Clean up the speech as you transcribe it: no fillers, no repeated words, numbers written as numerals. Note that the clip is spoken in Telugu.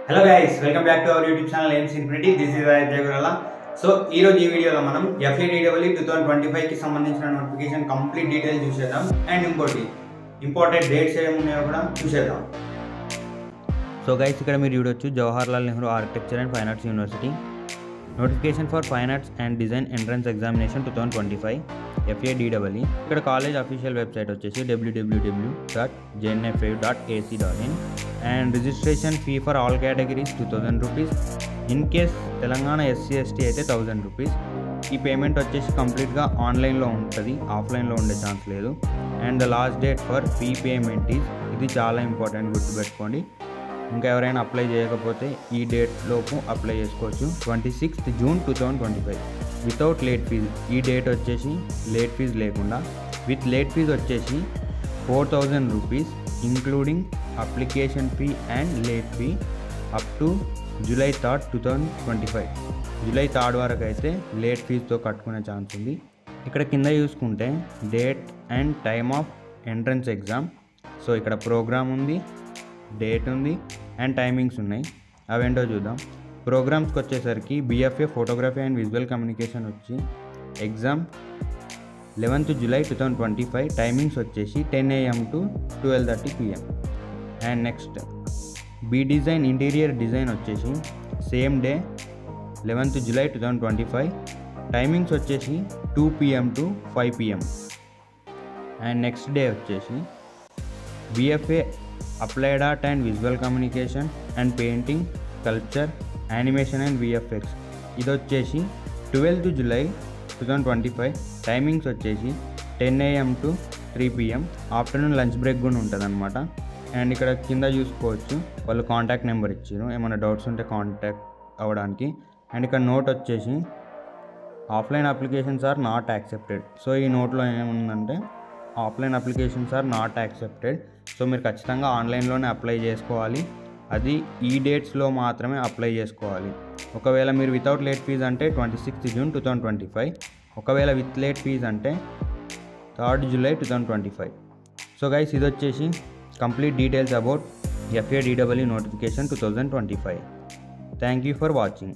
Hello guys, welcome back to our YouTube channel Aims Infinity. This is Ajay Gurala. So ఈ రోజు ఈ వీడియోలో మనం FADEE 2025 కి సంబంధించిన నోటిఫికేషన్ కంప్లీట్ డీటెయిల్స్ చూసేద్దాం అండ్ ఇంకోటి ఇంపార్టెంట్ డేట్స్ ఏమున్నాయో కూడా చూసేద్దాం. సో గైస్ ఇక్కడ మీరు చూడొచ్చు Jawaharlal Nehru architecture and fine arts university notification for fine arts and design entrance examination 2025 FADEE. ఇక్కడ కాలేజ్ అఫీషియల్ వెబ్సైట్ వచ్చేసి www.jnfu.ac.in and registration fee for all categories 2000 rupees. In case Telangana SC/ST అయితే 1000 rupees. ఈ పేమెంట్ వచ్చేసి కంప్లీట్గా ఆన్లైన్లో ఉంటుంది, ఆఫ్లైన్లో ఉండే ఛాన్స్ లేదు. And the last date for fee payment is, ఇది చాలా ఇంపార్టెంట్ గుర్తుపెట్టుకోండి. ఇంకా ఎవరైనా అప్లై చేయకపోతే ఈ డేట్ లోపు అప్లై చేసుకోవచ్చు. 26th June 2025 without late fees. ఈ డేట్ వచ్చేసి లేట్ ఫీజ్ లేకుండా, విత్ లేట్ ఫీజ్ వచ్చేసి 4000 rupees including application fee and late fee up to July 3rd 2025. July 3rd వరకు అయితే లేట్ ఫీజ్తో కట్టుకునే ఛాన్స్ ఉంది. ఇక్కడ కింద చూసుకుంటే date and time of entrance exam. So ఇక్కడ ప్రోగ్రామ్ ఉంది, డేట్ ఉంది అండ్ టైమింగ్స్ ఉన్నాయి. అవేంటో చూద్దాం. ప్రోగ్రామ్స్కి వచ్చేసరికి BFA photography and visual communication వచ్చి ఎగ్జామ్ 11th July 2025. టైమింగ్స్ వచ్చేసి 10 AM to 12:30 PM. And next B design interior design వచ్చేసి same day 11th July 2025. Timings వచ్చేసి 2 PM to 5 PM. And next day వచ్చేసి BFA applied art and visual communication and painting, sculpture, animation and VFX. ఇది వచ్చేసి 12th July 2025. టైమింగ్స్ వచ్చేసి 10 AM to 3 PM. Afternoon lunch break కూడా ఉంటుంది అనమాట. అండ్ ఇక్కడ కింద చూసుకోవచ్చు వాళ్ళు కాంటాక్ట్ నెంబర్ ఇచ్చారు, ఏమైనా డౌట్స్ ఉంటే కాంటాక్ట్ అవ్వడానికి. అండ్ ఇక్కడ నోట్ వచ్చేసి offline applications are not accepted. So ఈ నోట్లో ఏముందంటే offline applications are not accepted. So మీరు ఖచ్చితంగా ఆన్లైన్లోనే అప్లై చేసుకోవాలి. అది ఈ డేట్స్లో మాత్రమే అప్లై చేసుకోవాలి. ఒకవేళ మీరు వితౌట్ లేట్ ఫీజ్ అంటే 26th June 2025. ఒకవేళ విత్ లేట్ ఫీజ్ అంటే 3rd July 2025. సో గైస్ ఇది వచ్చేసి complete details about FADEE notification 2025. Thank you for watching.